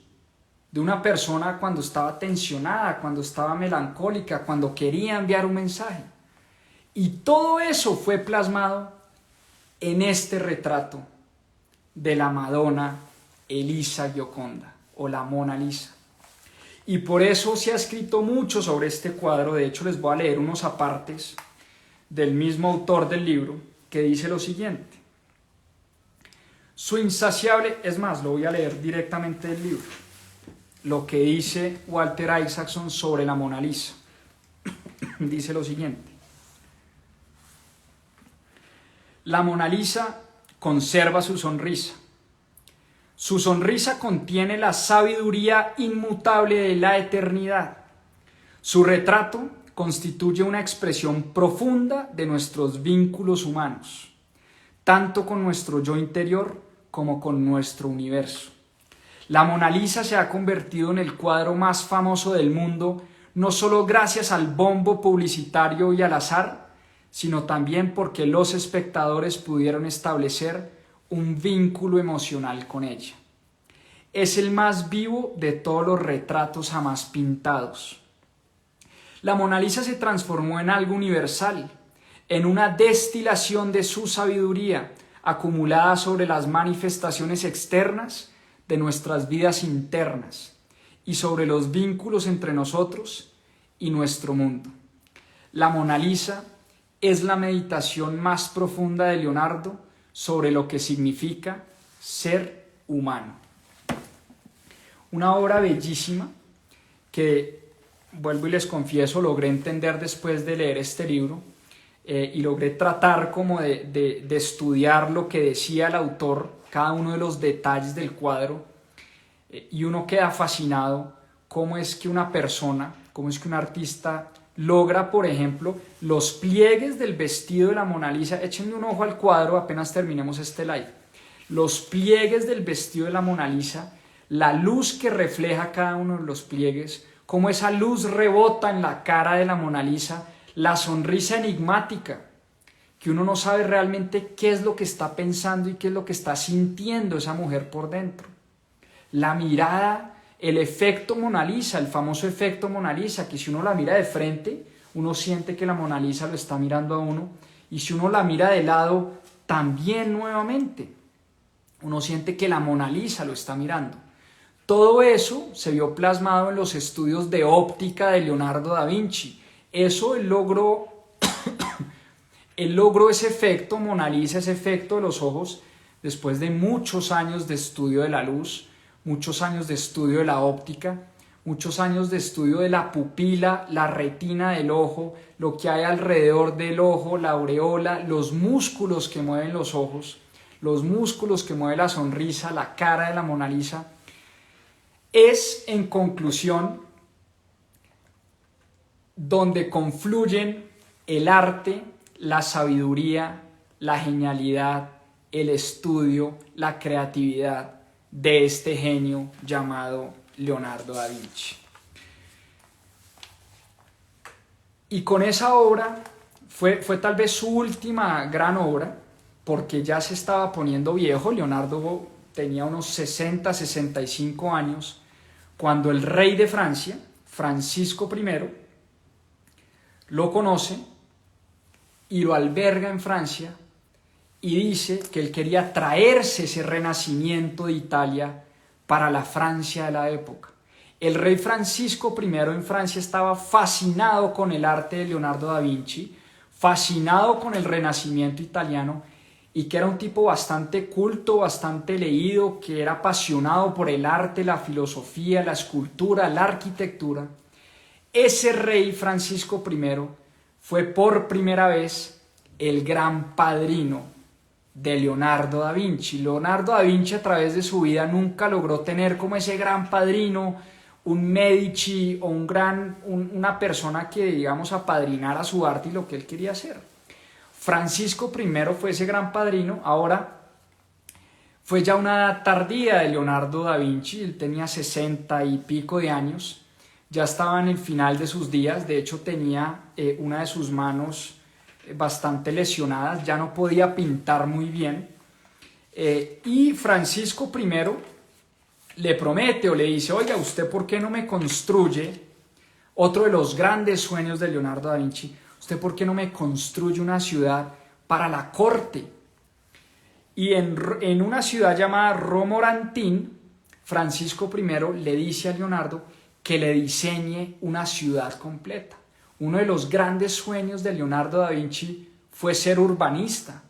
de una persona cuando estaba tensionada, cuando estaba melancólica, cuando quería enviar un mensaje? Y todo eso fue plasmado en este retrato de la Madonna Elisa Gioconda o la Mona Lisa. Y por eso se ha escrito mucho sobre este cuadro. De hecho, les voy a leer unos apartes del mismo autor del libro, que dice lo siguiente: su insaciable, es más, lo voy a leer directamente del libro, lo que dice Walter Isaacson sobre la Mona Lisa. Dice lo siguiente: la Mona Lisa conserva su sonrisa. Su sonrisa contiene la sabiduría inmutable de la eternidad. Su retrato constituye una expresión profunda de nuestros vínculos humanos, tanto con nuestro yo interior como con nuestro universo. La Mona Lisa se ha convertido en el cuadro más famoso del mundo, no solo gracias al bombo publicitario y al azar, sino también porque los espectadores pudieron establecer un vínculo emocional con ella. Es el más vivo de todos los retratos jamás pintados. La Mona Lisa se transformó en algo universal, en una destilación de su sabiduría acumulada sobre las manifestaciones externas de nuestras vidas internas y sobre los vínculos entre nosotros y nuestro mundo. La Mona Lisa es la meditación más profunda de Leonardo sobre lo que significa ser humano. Una obra bellísima que, vuelvo y les confieso, logré entender después de leer este libro y logré tratar como de estudiar lo que decía el autor, cada uno de los detalles del cuadro, y uno queda fascinado cómo es que una persona, cómo es que un artista logra, por ejemplo, los pliegues del vestido de la Mona Lisa. Échenle un ojo al cuadro apenas terminemos este live. Los pliegues del vestido de la Mona Lisa, la luz que refleja cada uno de los pliegues, cómo esa luz rebota en la cara de la Mona Lisa, la sonrisa enigmática, que uno no sabe realmente qué es lo que está pensando y qué es lo que está sintiendo esa mujer por dentro. La mirada, el efecto Mona Lisa, el famoso efecto Mona Lisa, que si uno la mira de frente, uno siente que la Mona Lisa lo está mirando a uno, y si uno la mira de lado, también nuevamente, uno siente que la Mona Lisa lo está mirando. Todo eso se vio plasmado en los estudios de óptica de Leonardo da Vinci. Eso él logró ese efecto Mona Lisa, ese efecto de los ojos, después de muchos años de estudio de la luz, muchos años de estudio de la óptica, muchos años de estudio de la pupila, la retina del ojo, lo que hay alrededor del ojo, la aureola, los músculos que mueven los ojos, los músculos que mueve la sonrisa, la cara de la Mona Lisa. Es, en conclusión, donde confluyen el arte, la sabiduría la genialidad, el estudio, la creatividad de este genio llamado Leonardo da Vinci. Y con esa obra fue tal vez su última gran obra, porque ya se estaba poniendo viejo. Leonardo tenía unos 60, 65 años cuando el rey de Francia, Francisco I, lo conoce y lo alberga en Francia y dice que él quería traerse ese renacimiento de Italia para la Francia de la época. El rey Francisco I en Francia estaba fascinado con el arte de Leonardo da Vinci, fascinado con el renacimiento italiano, y que era un tipo bastante culto, bastante leído, que era apasionado por el arte, la filosofía, la escultura, la arquitectura. Ese rey Francisco I fue por primera vez el gran padrino de Leonardo da Vinci. Leonardo da Vinci, a través de su vida, nunca logró tener como ese gran padrino, un Medici o una persona que, digamos, apadrinara su arte y lo que él quería hacer. Francisco I fue ese gran padrino. Ahora fue ya una edad tardía de Leonardo da Vinci. Él tenía 60 y pico de años, ya estaba en el final de sus días. De hecho, tenía una de sus manos bastante lesionadas, ya no podía pintar muy bien, y Francisco I le promete o le dice: oiga, ¿usted por qué no me construye? Otro de los grandes sueños de Leonardo da Vinci: ¿usted por qué no me construye una ciudad para la corte? Y en una ciudad llamada Romorantin, Francisco I le dice a Leonardo que le diseñe una ciudad completa. Uno de los grandes sueños de Leonardo da Vinci fue ser urbanista.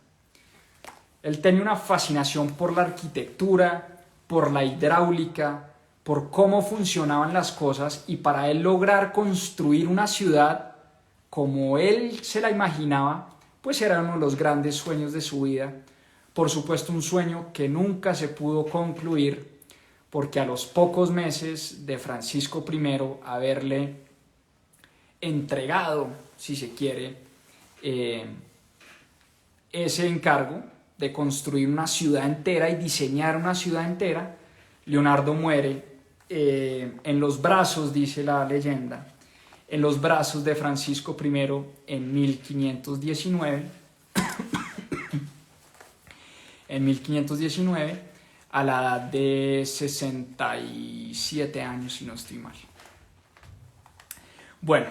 Él tenía una fascinación por la arquitectura, por la hidráulica, por cómo funcionaban las cosas, y para él lograr construir una ciudad como él se la imaginaba, pues era uno de los grandes sueños de su vida. Por supuesto, un sueño que nunca se pudo concluir, porque a los pocos meses de Francisco I haberle entregado, si se quiere, ese encargo de construir una ciudad entera y diseñar una ciudad entera, Leonardo muere en los brazos, dice la leyenda, en los brazos de Francisco I en 1519, en 1519, a la edad de 67 años, si no estoy mal. Bueno,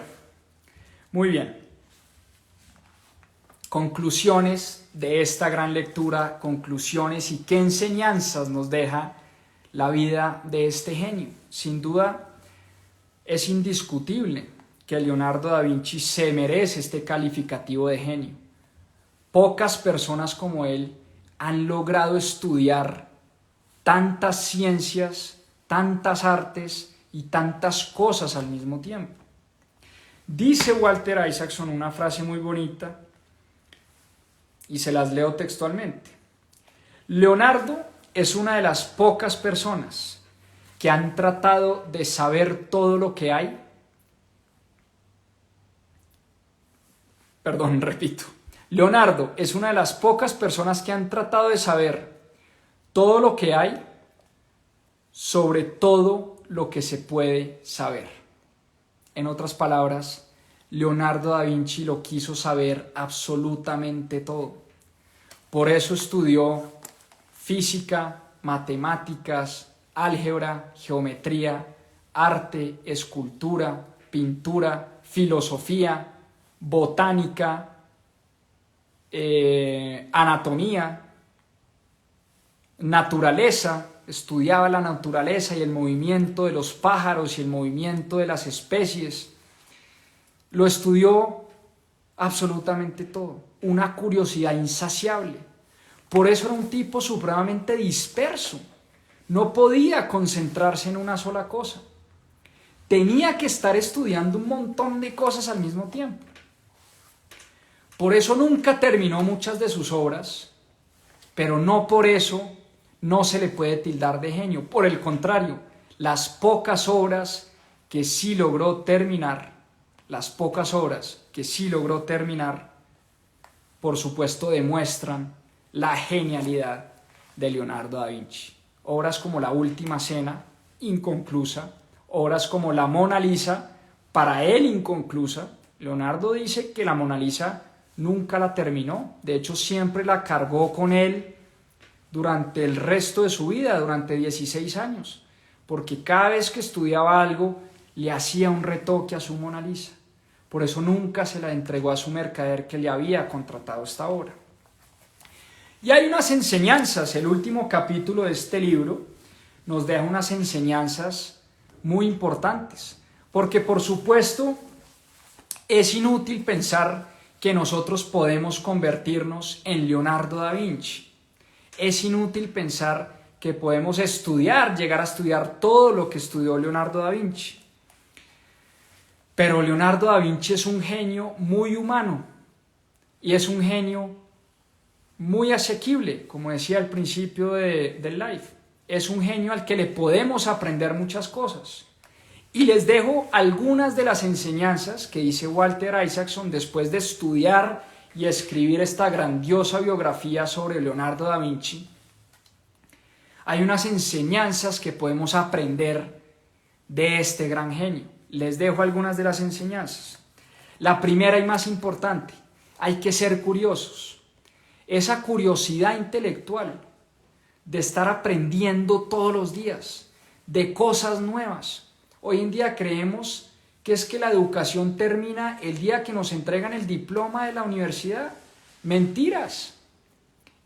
muy bien. Conclusiones de esta gran lectura, conclusiones y qué enseñanzas nos deja la vida de este genio. Sin duda, es indiscutible que Leonardo da Vinci se merece este calificativo de genio. Pocas personas como él han logrado estudiar tantas ciencias, tantas artes y tantas cosas al mismo tiempo. Dice Walter Isaacson una frase muy bonita y se las leo textualmente. Leonardo es una de las pocas personas que han tratado de saber todo lo que hay. Perdón, repito. Leonardo es una de las pocas personas que han tratado de saber todo lo que hay sobre todo lo que se puede saber. En otras palabras, Leonardo da Vinci lo quiso saber absolutamente todo. Por eso estudió física, matemáticas, álgebra, geometría, arte, escultura, pintura, filosofía, botánica, anatomía, naturaleza. Estudiaba la naturaleza y el movimiento de los pájaros y el movimiento de las especies. Lo estudió absolutamente todo. Una curiosidad insaciable. Por eso era un tipo supremamente disperso. No podía concentrarse en una sola cosa. Tenía que estar estudiando un montón de cosas al mismo tiempo. Por eso nunca terminó muchas de sus obras, pero no por eso no se le puede tildar de genio. Por el contrario, las pocas obras que sí logró terminar, por supuesto, demuestran la genialidad de Leonardo da Vinci. Obras como La Última Cena, inconclusa, obras como La Mona Lisa, para él inconclusa. Leonardo dice que la Mona Lisa nunca la terminó, de hecho siempre la cargó con él durante el resto de su vida, durante 16 años, porque cada vez que estudiaba algo le hacía un retoque a su Mona Lisa. Por eso nunca se la entregó a su mercader que le había contratado esta obra. Y hay unas enseñanzas, el último capítulo de este libro nos deja unas enseñanzas muy importantes, porque por supuesto es inútil pensar que nosotros podemos convertirnos en Leonardo da Vinci. Es inútil pensar que podemos llegar a estudiar todo lo que estudió Leonardo da Vinci. Pero Leonardo da Vinci es un genio muy humano y es un genio muy asequible, como decía al principio del live. Es un genio al que le podemos aprender muchas cosas. Y les dejo algunas de las enseñanzas que dice Walter Isaacson después de estudiar y escribir esta grandiosa biografía sobre Leonardo da Vinci. Hay unas enseñanzas que podemos aprender de este gran genio. Les dejo algunas de las enseñanzas. La primera y más importante, hay que ser curiosos. Esa curiosidad intelectual de estar aprendiendo todos los días de cosas nuevas. Hoy en día creemos que es que la educación termina el día que nos entregan el diploma de la universidad. Mentiras.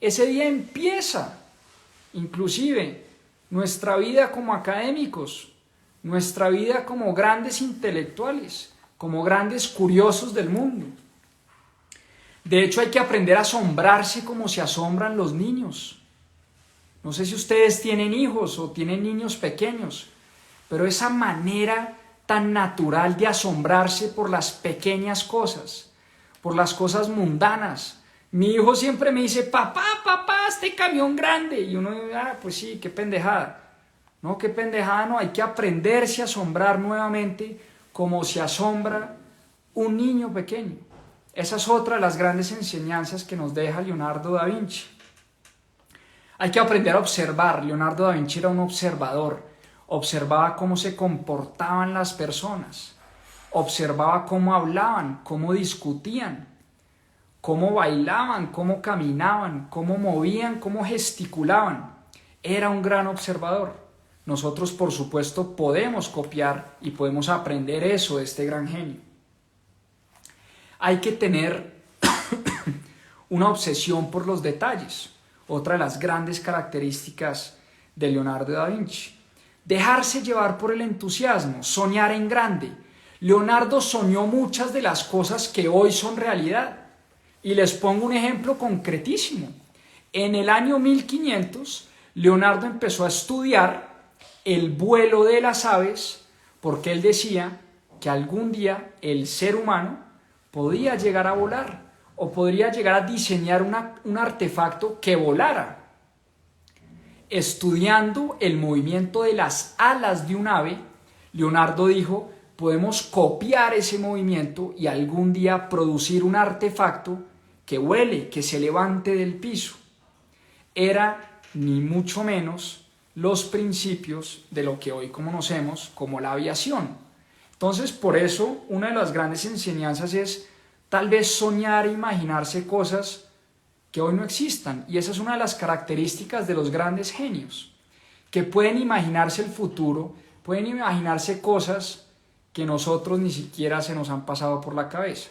Ese día empieza, inclusive, nuestra vida como académicos, nuestra vida como grandes intelectuales, como grandes curiosos del mundo. De hecho, hay que aprender a asombrarse como se asombran los niños. No sé si ustedes tienen hijos o tienen niños pequeños, pero esa manera tan natural de asombrarse por las pequeñas cosas, por las cosas mundanas. Mi hijo siempre me dice, papá, este camión grande. Y uno dice, pues sí, qué pendejada. No, qué pendejada, no, hay que aprenderse a asombrar nuevamente como se asombra un niño pequeño. Esa es otra de las grandes enseñanzas que nos deja Leonardo da Vinci. Hay que aprender a observar. Leonardo da Vinci era un observador. Observaba cómo se comportaban las personas. Observaba cómo hablaban, cómo discutían, cómo bailaban, cómo caminaban, cómo movían, cómo gesticulaban. Era un gran observador. Nosotros, por supuesto, podemos copiar y podemos aprender eso de este gran genio. Hay que tener una obsesión por los detalles. Otra de las grandes características de Leonardo da Vinci. Dejarse llevar por el entusiasmo, soñar en grande. Leonardo soñó muchas de las cosas que hoy son realidad. Y les pongo un ejemplo concretísimo. En el año 1500, Leonardo empezó a estudiar el vuelo de las aves porque él decía que algún día el ser humano podía llegar a volar o podría llegar a diseñar un artefacto que volara. Estudiando el movimiento de las alas de un ave, Leonardo dijo, podemos copiar ese movimiento y algún día producir un artefacto que vuele, que se levante del piso. Era ni mucho menos los principios de lo que hoy conocemos como la aviación. Entonces, por eso, una de las grandes enseñanzas es tal vez soñar e imaginarse cosas que hoy no existan. Y esa es una de las características de los grandes genios, que pueden imaginarse el futuro, pueden imaginarse cosas que nosotros ni siquiera se nos han pasado por la cabeza.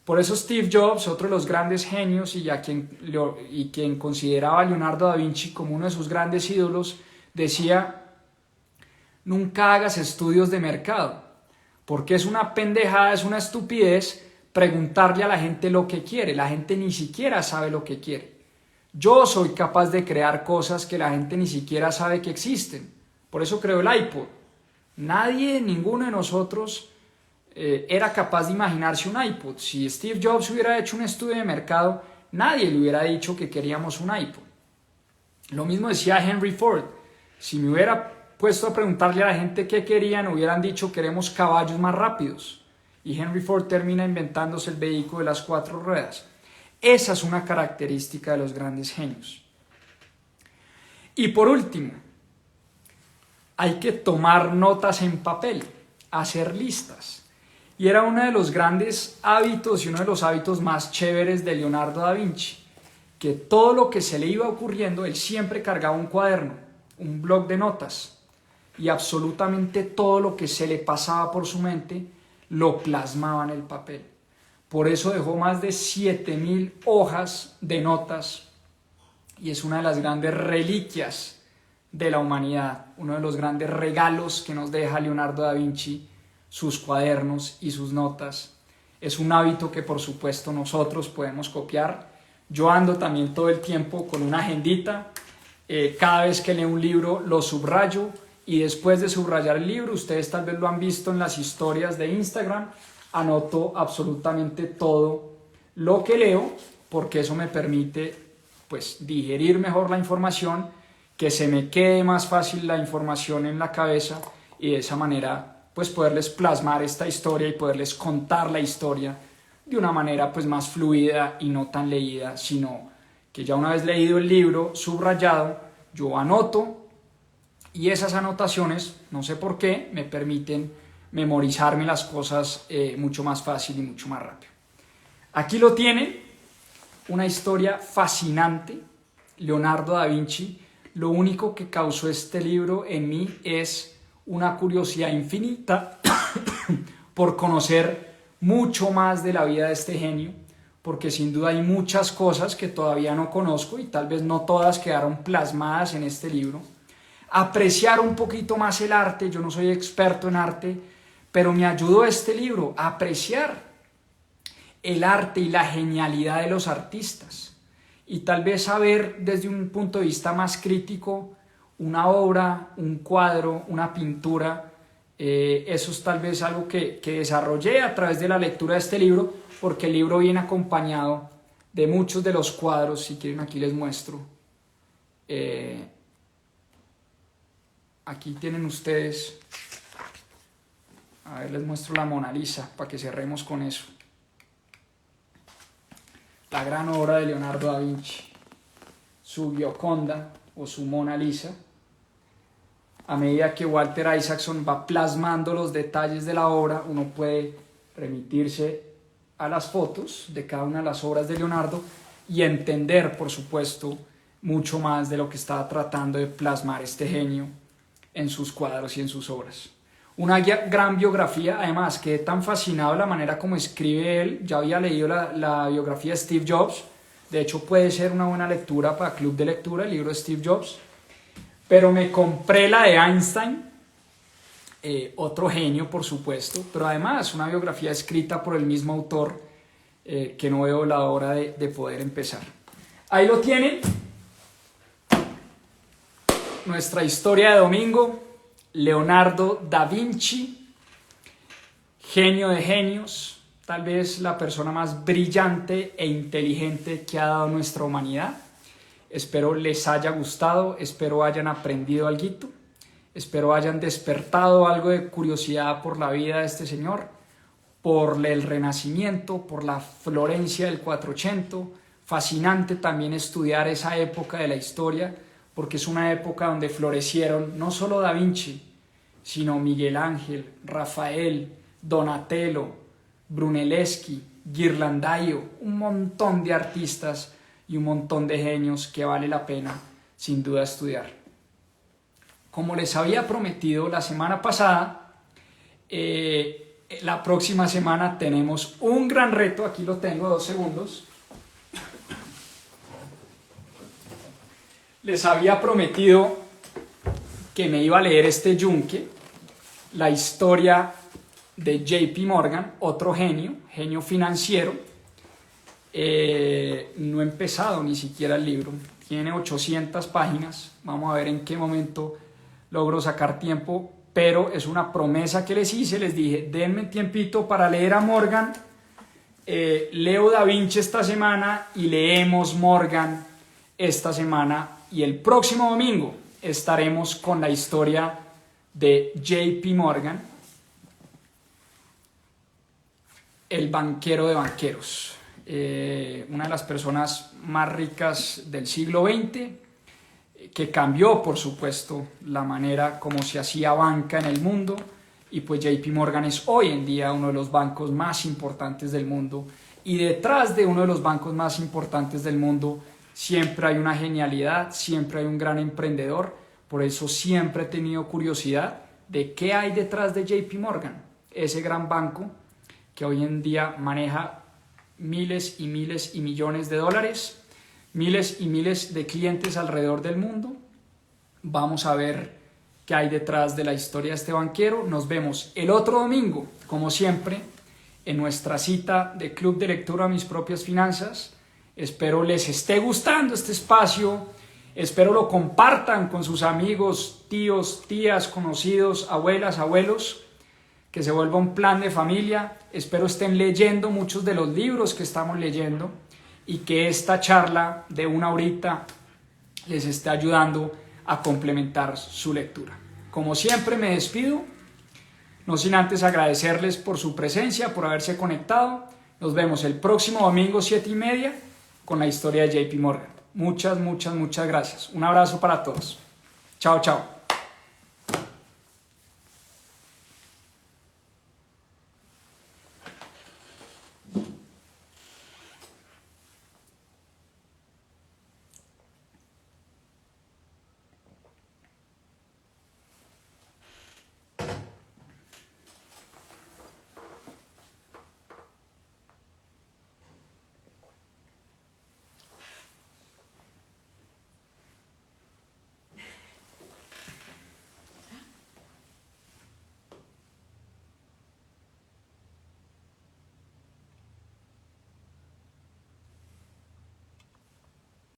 Por eso Steve Jobs, otro de los grandes genios y quien consideraba a Leonardo da Vinci como uno de sus grandes ídolos, decía, nunca hagas estudios de mercado, porque es una pendejada, es una estupidez preguntarle a la gente lo que quiere. La gente ni siquiera sabe lo que quiere. Yo soy capaz de crear cosas que la gente ni siquiera sabe que existen. Por eso creo el iPod. Ninguno de nosotros era capaz de imaginarse un iPod. Si Steve Jobs hubiera hecho un estudio de mercado, nadie le hubiera dicho que queríamos un iPod. Lo mismo decía Henry Ford. Si me hubiera puesto a preguntarle a la gente qué querían, hubieran dicho queremos caballos más rápidos. Y Henry Ford termina inventándose el vehículo de las 4 ruedas. Esa es una característica de los grandes genios. Y por último, hay que tomar notas en papel, hacer listas. Y era uno de los grandes hábitos y uno de los hábitos más chéveres de Leonardo da Vinci, que todo lo que se le iba ocurriendo, él siempre cargaba un cuaderno, un bloc de notas, y absolutamente todo lo que se le pasaba por su mente lo plasmaba en el papel. Por eso dejó más de 7.000 hojas de notas y es una de las grandes reliquias de la humanidad, uno de los grandes regalos que nos deja Leonardo da Vinci, sus cuadernos y sus notas. Es un hábito que por supuesto nosotros podemos copiar. Yo ando también todo el tiempo con una agendita, cada vez que leo un libro lo subrayo y después de subrayar el libro, ustedes tal vez lo han visto en las historias de Instagram, anoto absolutamente todo lo que leo porque eso me permite pues digerir mejor la información, que se me quede más fácil la información en la cabeza y de esa manera pues poderles plasmar esta historia y poderles contar la historia de una manera pues más fluida y no tan leída, sino que ya una vez leído el libro subrayado, yo anoto y esas anotaciones, no sé por qué, me permiten memorizarme las cosas mucho más fácil y mucho más rápido. Aquí lo tienen, una historia fascinante, Leonardo da Vinci. Lo único que causó este libro en mí es una curiosidad infinita por conocer mucho más de la vida de este genio, porque sin duda hay muchas cosas que todavía no conozco y tal vez no todas quedaron plasmadas en este libro. Apreciar un poquito más el arte, yo no soy experto en arte, pero me ayudó este libro a apreciar el arte y la genialidad de los artistas y tal vez saber desde un punto de vista más crítico una obra, un cuadro, una pintura. Eso es tal vez algo que desarrollé a través de la lectura de este libro, porque el libro viene acompañado de muchos de los cuadros. Si quieren aquí les muestro. Aquí tienen ustedes, a ver, les muestro la Mona Lisa para que cerremos con eso. La gran obra de Leonardo da Vinci, su Gioconda o su Mona Lisa. A medida que Walter Isaacson va plasmando los detalles de la obra, uno puede remitirse a las fotos de cada una de las obras de Leonardo y entender, por supuesto, mucho más de lo que estaba tratando de plasmar este genio en sus cuadros y en sus obras. Una gran biografía, además quedé tan fascinado de la manera como escribe él. Ya había leído la biografía de Steve Jobs, de hecho puede ser una buena lectura para club de lectura, el libro de Steve Jobs, pero me compré la de Einstein, otro genio por supuesto, pero además una biografía escrita por el mismo autor, que no veo la hora de poder empezar. Ahí lo tienen, nuestra historia de domingo. Leonardo da Vinci, genio de genios, tal vez la persona más brillante e inteligente que ha dado nuestra humanidad. Espero les haya gustado, espero hayan aprendido algo, espero hayan despertado algo de curiosidad por la vida de este señor, por el Renacimiento, por la Florencia del 480. Fascinante también estudiar esa época de la historia, porque es una época donde florecieron no solo Da Vinci, sino Miguel Ángel, Rafael, Donatello, Brunelleschi, Ghirlandaio, un montón de artistas y un montón de genios que vale la pena sin duda estudiar. Como les había prometido la semana pasada, la próxima semana tenemos un gran reto. Aquí lo tengo, 2 segundos. Les había prometido que me iba a leer este yunque, la historia de JP Morgan, otro genio financiero. No he empezado ni siquiera el libro, tiene 800 páginas, vamos a ver en qué momento logro sacar tiempo, pero es una promesa que les hice, les dije, denme tiempito para leer a Morgan, leo Da Vinci esta semana y leemos Morgan esta semana. Y el próximo domingo estaremos con la historia de JP Morgan, el banquero de banqueros. una de las personas más ricas del siglo XX, que cambió, por supuesto, la manera como se hacía banca en el mundo, y pues JP Morgan es hoy en día uno de los bancos más importantes del mundo, y detrás de uno de los bancos más importantes del mundo siempre hay una genialidad, siempre hay un gran emprendedor. Por eso siempre he tenido curiosidad de qué hay detrás de JP Morgan, ese gran banco que hoy en día maneja miles y miles y millones de dólares, miles y miles de clientes alrededor del mundo. Vamos a ver qué hay detrás de la historia de este banquero. Nos vemos el otro domingo, como siempre, en nuestra cita de Club de Lectura Mis Propias Finanzas. Espero les esté gustando este espacio, espero lo compartan con sus amigos, tíos, tías, conocidos, abuelas, abuelos, que se vuelva un plan de familia. Espero estén leyendo muchos de los libros que estamos leyendo y que esta charla de una horita les esté ayudando a complementar su lectura. Como siempre me despido, no sin antes agradecerles por su presencia, por haberse conectado. Nos vemos el próximo domingo 7:30 con la historia de JP Morgan. Muchas, muchas, muchas gracias. Un abrazo para todos. Chao, chao.